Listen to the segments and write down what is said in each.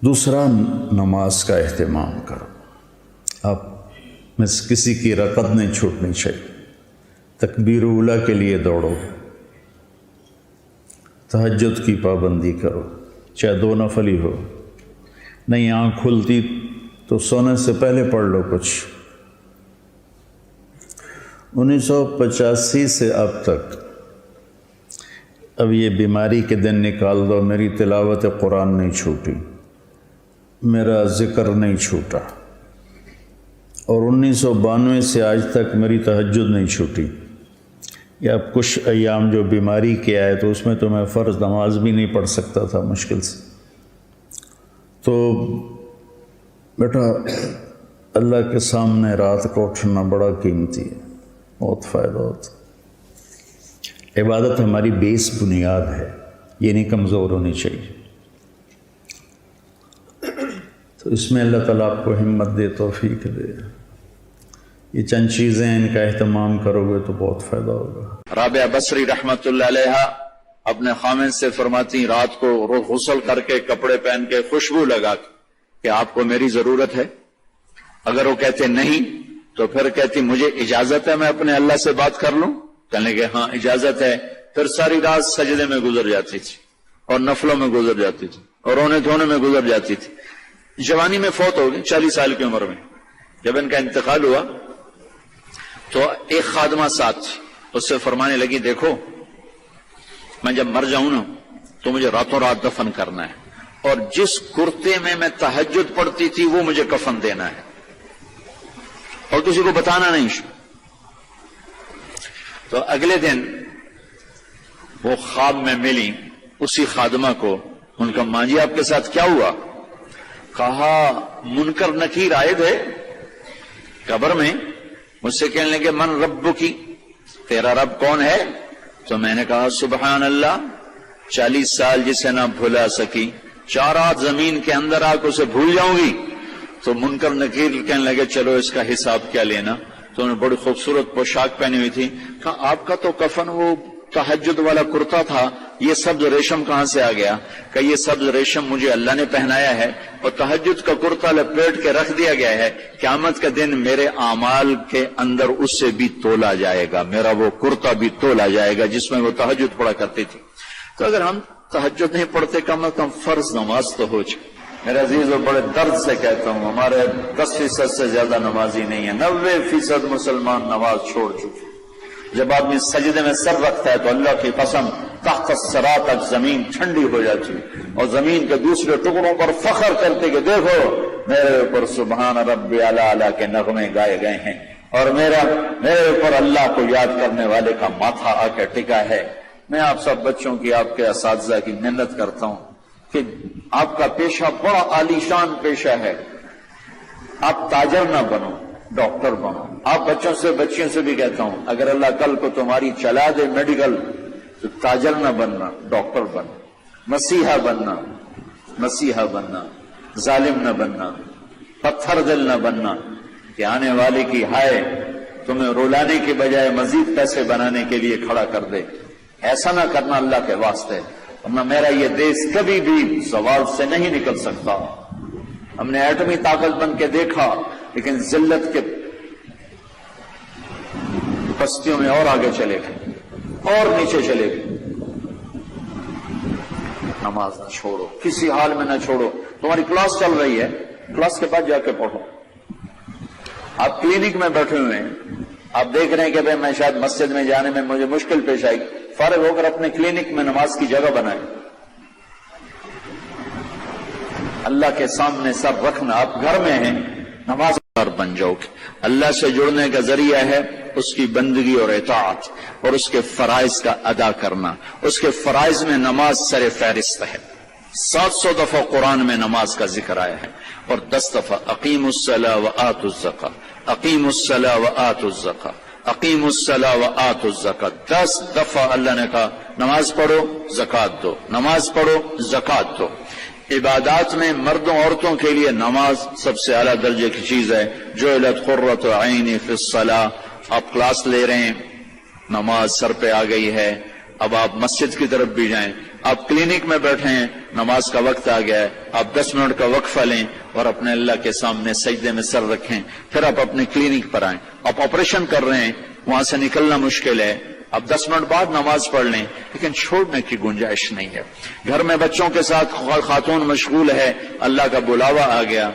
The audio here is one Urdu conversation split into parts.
دوسرا، نماز کا اہتمام کرو. آپ میں سے کسی کی رکعت نہیں چھوٹنی چاہیے. تکبیر اولیٰ کے لیے دوڑو، تہجد کی پابندی کرو، چاہے 2 نفل ہی ہو. نہیں آنکھ کھلتی تو سونے سے پہلے پڑھ لو کچھ. 1985 سے اب تک اب یہ بیماری کے دن نکال دو، میری تلاوت قرآن نہیں چھوٹی، میرا ذکر نہیں چھوٹا، اور 1992 سے آج تک میری تہجد نہیں چھوٹی. یا اب کچھ ایام جو بیماری کے آئے تو اس میں تو میں فرض نماز بھی نہیں پڑھ سکتا تھا مشکل سے. تو بیٹا اللہ کے سامنے رات کو اٹھنا بڑا قیمتی ہے، بہت فائدہ ہوتا. عبادت ہماری بیس بنیاد ہے، یہ نہیں کمزور ہونی چاہیے. تو اس میں اللہ تعالیٰ آپ کو ہمت دے، توفیق دے. یہ چند چیزیں ان کا اہتمام کرو گے تو بہت فائدہ ہوگا. رابعہ بصری رحمت اللہ علیہا اپنے خامن سے فرماتی رات کو غسل کر کے کپڑے پہن کے خوشبو لگا کہ آپ کو میری ضرورت ہے. اگر وہ کہتے نہیں تو پھر کہتی مجھے اجازت ہے میں اپنے اللہ سے بات کر لوں. کہنے کہ ہاں اجازت ہے. پھر ساری رات سجدے میں گزر جاتی تھی اور نفلوں میں گزر جاتی تھی اور رونے دھونے میں گزر جاتی تھی. جوانی میں فوت ہو گئی 40 سال کی عمر میں. جب ان کا انتقال ہوا تو ایک خادمہ ساتھ تھی، اس سے فرمانے لگی دیکھو میں جب مر جاؤں نا تو مجھے راتوں رات دفن کرنا ہے، اور جس کرتے میں تہجد پڑھتی تھی وہ مجھے کفن دینا ہے اور کسی کو بتانا نہیں. تو اگلے دن وہ خواب میں ملی اسی خادمہ کو. ان کا ماں جی آپ کے ساتھ کیا ہوا؟ کہا منکر نکیر آئے تھے قبر میں، مجھ سے کہنے لگے من رب کی، تیرا رب کون ہے؟ تو میں نے کہا سبحان اللہ، 40 سال جسے نہ بھلا سکی 4 رات زمین کے اندر آ کے اسے بھول جاؤں گی. تو منکر نکیر کہنے لگے چلو اس کا حساب کیا لینا. تو انہوں نے بڑی خوبصورت پوشاک پہنی ہوئی تھی. کہا آپ کا تو کفن وہ تہجد والا کرتا تھا، یہ سبز ریشم کہاں سے آ گیا؟ کہ یہ سبز ریشم مجھے اللہ نے پہنایا ہے اور تہجد کا کرتا لپیٹ کے رکھ دیا گیا ہے. قیامت کا دن میرے اعمال کے اندر اس سے بھی تولا جائے گا، میرا وہ کرتا بھی تولا جائے گا جس میں وہ تہجد پڑھا کرتی تھی. تو اگر ہم تہجد نہیں پڑھتے کم از کم فرض نماز تو ہو جائے. میرے عزیز اور بڑے درد سے کہتا ہوں ہمارے 10% سے زیادہ نمازی نہیں ہے. 90% مسلمان نماز چھوڑ چکے. جب آدمی سجدے میں سر رکھتا ہے تو اللہ کی قسم تحت الثری تک زمین ٹھنڈی ہو جاتی ہے اور زمین کے دوسرے ٹکڑوں پر فخر کرتے کہ دیکھو میرے اوپر سبحان ربی اعلی اعلی کے نغمے گائے گئے ہیں اور میرے اوپر اللہ کو یاد کرنے والے کا ماتھا آ کے ٹکا ہے. میں آپ سب بچوں کی، آپ کے اساتذہ کی محنت کرتا ہوں کہ آپ کا پیشہ بڑا عالی شان پیشہ ہے. آپ تاجر نہ بنو، ڈاکٹر بنو. آپ بچیوں سے بھی کہتا ہوں اگر اللہ کل کو تمہاری چلا دے میڈیکل تو تاجر نہ بننا، ڈاکٹر بننا. مسیحا بننا، ظالم نہ بننا، پتھر دل نہ بننا کہ آنے والے کی ہائے تمہیں رولانے کے بجائے مزید پیسے بنانے کے لیے کھڑا کر دے. ایسا نہ کرنا اللہ کے واسطے. ورنہ میرا یہ دیش کبھی بھی زوال سے نہیں نکل سکتا. ہم نے ایٹمی طاقت بن کے دیکھا لیکن ذلت کے پستیوں میں اور آگے چلے گئے اور نیچے چلے گئے. نماز نہ چھوڑو، کسی حال میں نہ چھوڑو. تمہاری کلاس چل رہی ہے، کلاس کے بعد جا کے پڑھو. آپ کلینک میں بیٹھے ہوئے ہیں، آپ دیکھ رہے ہیں کہ بھائی میں شاید مسجد میں جانے میں مجھے مشکل پیش آئی، فارغ ہو کر اپنے کلینک میں نماز کی جگہ بنائیں. اللہ کے سامنے سب رکھنا. آپ گھر میں ہیں، نماز بن جاؤ گے. اللہ سے جڑنے کا ذریعہ ہے اس کی بندگی اور اطاعت اور اس کے فرائض کا ادا کرنا. اس کے فرائض میں نماز سر فہرست ہے. 700 دفعہ قرآن میں نماز کا ذکر آیا ہے اور 10 دفعہ اقیموا الصلاۃ وآتوا الزکاۃ، اقیموا الصلاۃ وآتوا الزکاۃ، اقیموا الصلاۃ وآتوا الزکاۃ. 10 دفعہ اللہ نے کہا نماز پڑھو زکوٰۃ دو، نماز پڑھو زکوٰۃ دو. عبادات میں مردوں عورتوں کے لیے نماز سب سے اعلیٰ درجے کی چیز ہے. جعلت قرۃ عینی فی الصلاۃ. آپ کلاس لے رہے ہیں، نماز سر پہ آ گئی ہے، اب آپ مسجد کی طرف بھی جائیں، آپ کلینک میں بیٹھے ہیں، نماز کا وقت آ گیا ہے، آپ 10 منٹ کا وقفہ لیں اور اپنے اللہ کے سامنے سجدے میں سر رکھیں، پھر آپ اپنے کلینک پر آئیں۔ آپ آپریشن کر رہے ہیں، وہاں سے نکلنا مشکل ہے، اب 10 منٹ بعد نماز پڑھ لیں، لیکن چھوڑنے کی گنجائش نہیں ہے۔ گھر میں بچوں کے ساتھ خاتون مشغول ہے، اللہ کا بلاوا آ گیا،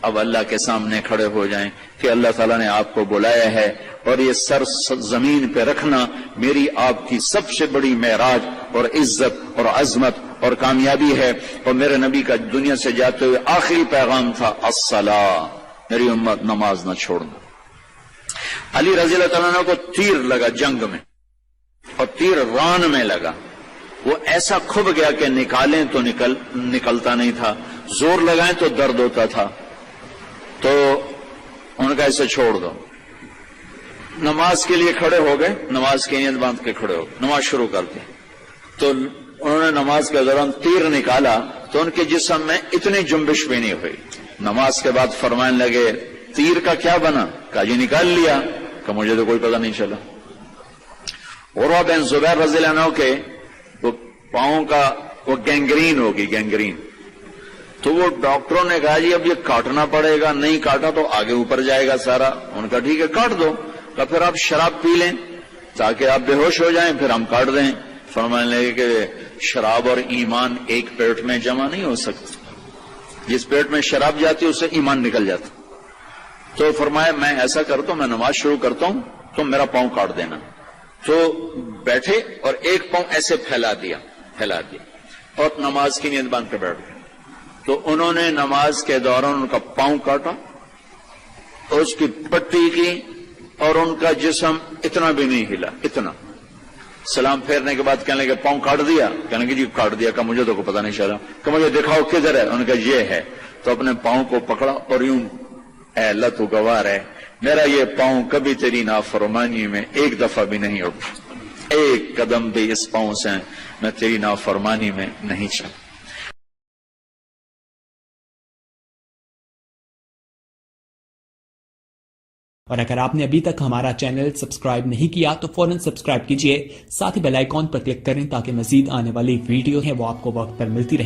اب اللہ کے سامنے کھڑے ہو جائیں کہ اللہ تعالیٰ نے آپ کو بلایا ہے، اور یہ سر زمین پہ رکھنا میری آپ کی سب سے بڑی معراج اور عزت اور عظمت اور کامیابی ہے۔ اور میرے نبی کا دنیا سے جاتے ہوئے آخری پیغام تھا الصلاۃ، میری امت نماز نہ چھوڑنا۔ علی رضی اللہ تعالیٰ عنہ کو تیر لگا جنگ میں، اور تیر ران میں لگا، وہ ایسا کھب گیا کہ نکالیں تو نکلتا نہیں تھا، زور لگائیں تو درد ہوتا تھا، تو ان کا اسے چھوڑ دو۔ نماز کے لیے کھڑے ہو گئے، نماز کی نیت باندھ کے کھڑے ہو گئے، نماز شروع کر دی، تو انہوں نے نماز کے دوران تیر نکالا تو ان کے جسم میں اتنی جنبش بھی نہیں ہوئی۔ نماز کے بعد فرمانے لگے تیر کا کیا بنا؟ کہا جی نکال لیا، کہ مجھے تو کوئی پتہ نہیں چلا۔ عروہ بن زبیر رضی اللہ عنہ کے وہ پاؤں کا وہ گینگرین ہوگی، گینگرین، تو وہ ڈاکٹروں نے کہا جی اب یہ کاٹنا پڑے گا، نہیں کاٹا تو آگے اوپر جائے گا سارا۔ ان کا ٹھیک ہے کاٹ دو، تو پھر آپ شراب پی لیں تاکہ آپ بے ہوش ہو جائیں، پھر ہم کاٹ دیں۔ فرمانے لگے کہ شراب اور ایمان ایک پیٹ میں جمع نہیں ہو سکتا، جس پیٹ میں شراب جاتی ہے اس سے ایمان نکل جاتا۔ تو فرمایا میں ایسا کرتا ہوں، میں نماز شروع کرتا ہوں، تم میرا پاؤں کاٹ دینا۔ تو بیٹھے اور ایک پاؤں ایسے پھیلا دیا اور نماز کی نیت باندھ کے بیٹھ گئے۔ تو انہوں نے نماز کے دوران ان کا پاؤں کاٹا اور اس کی پٹی کی، اور ان کا جسم اتنا بھی نہیں ہلا، اتنا۔ سلام پھیرنے کے بعد کہنے لگے پاؤں کاٹ دیا؟ کہنے لگے جی کاٹ دیا۔ کہ مجھے تو کوئی پتہ نہیں چلا، کہ مجھے دکھاؤ کدھر ہے؟ ان کا یہ ہے۔ تو اپنے پاؤں کو پکڑا اور یوں، اے اللہ تو گواہ ہے میرا یہ پاؤں کبھی تیری نافرمانی میں ایک دفعہ بھی نہیں اٹھا، ایک قدم بھی اس پاؤں سے میں تیری نافرمانی میں نہیں چلا۔ اور اگر آپ نے ابھی تک ہمارا چینل سبسکرائب نہیں کیا تو فوراً سبسکرائب کیجئے، ساتھ ہی بیل آئیکن پر کلک کریں تاکہ مزید آنے والی ویڈیو ہیں وہ آپ کو وقت پر ملتی رہیں۔